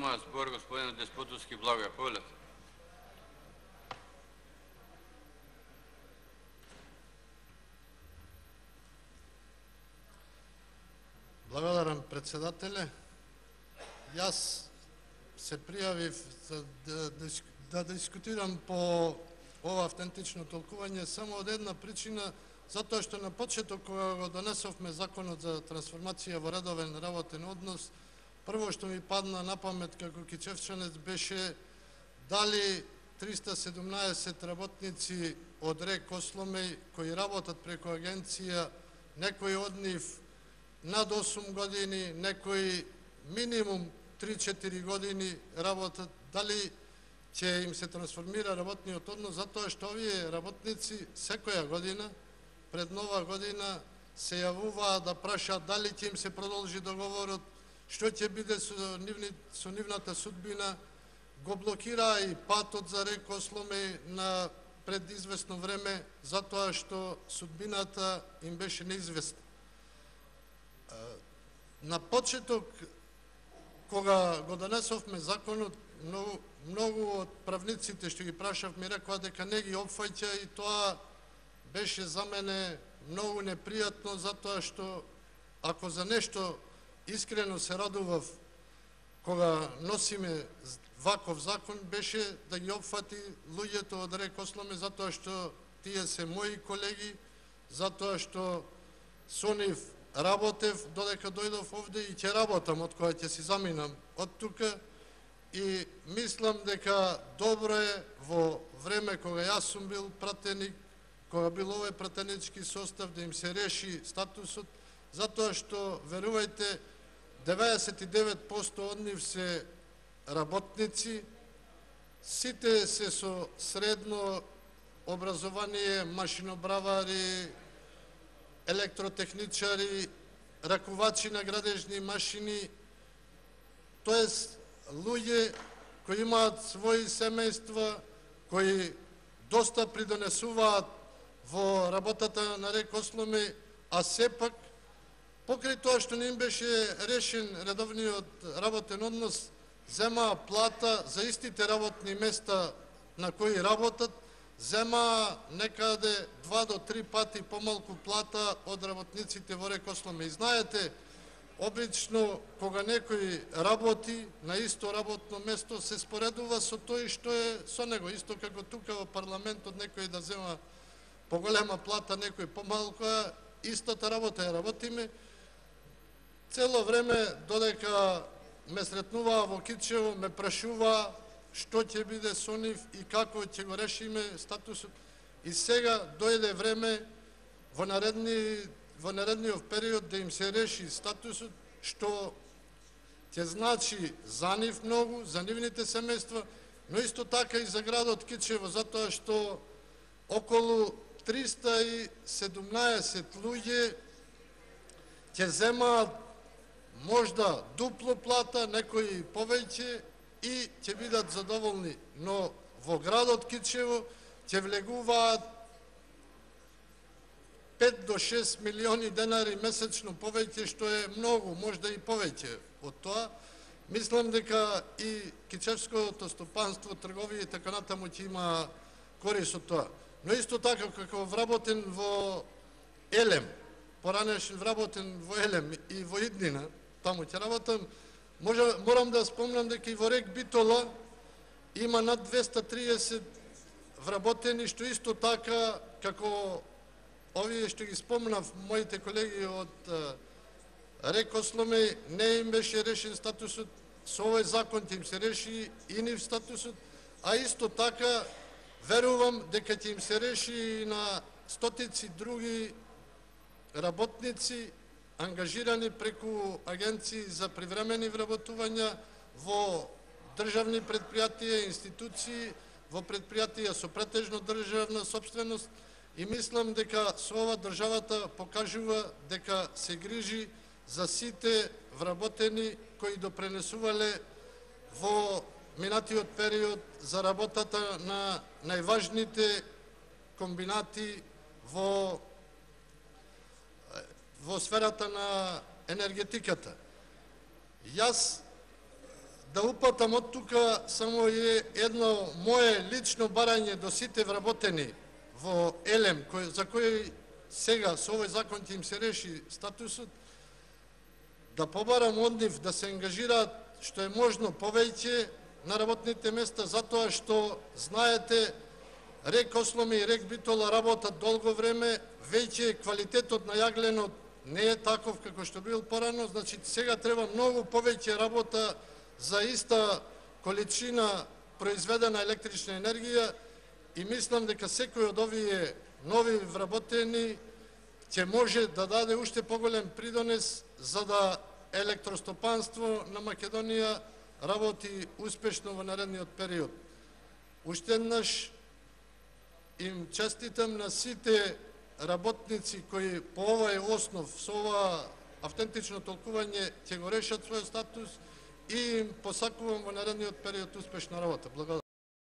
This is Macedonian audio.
има збор господин Деспотовски Благој. Повелете. Благодарам, председателе. Јас се пријавив да дискутирам по ова автентично толкување само од една причина, затоа што на почеток кога го донесовме законот за трансформација во редовен работен однос, прво што ми падна на памет како кичевчанец беше дали 317 работници од РЕК Осломеј кои работат преку агенција, некои од нив над 8 години, некои минимум 3-4 години работат, дали ќе им се трансформира работниот однос, затоа што овие работници секоја година, пред нова година, се јавуваат да прашаат дали ќе им се продолжи договорот, што ќе биде со нивната судбина, го блокираа и патот за РЕК Осломеј на пред известно време, затоа што судбината им беше неизвестна. На почеток, кога го донесовме законот, многу од правниците што ги прашав ми рекоа дека не ги опфаќа и тоа беше за мене многу непријатно, затоа што ако за нешто искрено се радував кога носиме ваков закон, беше да ги опфати луѓето од РЕК Осломеј, затоа што тие се мои колеги, затоа што со нив работев додека дојдов овде и ќе работам од кога ќе си заминам од тука, и мислам дека добро е во време кога јас сум бил пратеник, кога бил овој пратенички состав, да им се реши статусот, затоа што, верувајте, 99% од нив се работници, сите се со средно образование, машинобравари, електротехничари, ракувачи на градежни машини, тоест луѓе кои имаат своји семејства, кои доста придонесуваат во работата на РЕК Осломеј, а сепак, покрај тоа што не им беше решен редовниот работен однос, земаа плата за истите работни места на кои работат, земаа некаде 2 до 3 пати помалку плата од работниците во РЕК Осломеј. И знаете, обично, кога некој работи на исто работно место, се споредува со тој што е со него. Исто како тука во парламентот некој да зема поголема плата, некој помалку, истата работа ја работиме. Цело време, додека ме сретнуваа во Кичево, ме прашуваа што ќе биде со нив и како ќе го решиме статусот. И сега дојде време во наредниот период да им се реши статусот, што ќе значи за нив многу, за нивните семејства, но исто така и за градот Кичево, затоа што околу 317 луѓе ќе земаат можда дупло плата, некои повеќе, и ќе бидат задоволни, но во градот Кичево ќе влегуваат 5 до 6 милиони денари месечно повеќе, што е многу, можда и повеќе од тоа. Мислам дека и кичевското стопанство, трговија и така натаму ќе има корис од тоа. Но исто така, како вработен во Елем, поранешен вработен во Елем и во Иднина, таму ќе работам, морам да спомнам дека и во РЕК Битола има над 230 вработени, што исто така, како овие што ги спомнав, моите колеги од РЕК Осломеј, не им беше решен статусот, со овој закон ќе им се реши и нив статусот, а исто така верувам дека ќе им се реши и на стотици други работници, ангажирани преку агенции за привремени вработувања во државни предпријатија, институции, во предпријатија со претежно државна собственост, и мислам дека со ова државата покажува дека се грижи за сите вработени кои допренесувале во минатиот период за работата на најважните комбинати во сферата на енергетиката. Јас да упатам од тука само едно мое лично барање до сите вработени во ЕЛЕМ, за кои сега со овој закон ќе им се реши статусот, да побарам од нив да се ангажираат што е можно повеќе на работните места, затоа што, знаете, РЕК Осломи и РЕК Битола работат долго време, веќе квалитетот на јагленот не е таков како што бил порано, значи сега треба многу повеќе работа за иста количина произведена електрична енергија и мислам дека секој од овие нови вработени ќе може да даде уште поголем придонес за да електростопанство на Македонија работи успешно во наредниот период. Уште еднаш им честитам на сите работници кои по овој основ, со ова автентично толкување ќе го решат својот статус и им посакувам во наредниот период успешна работа. Благодарам.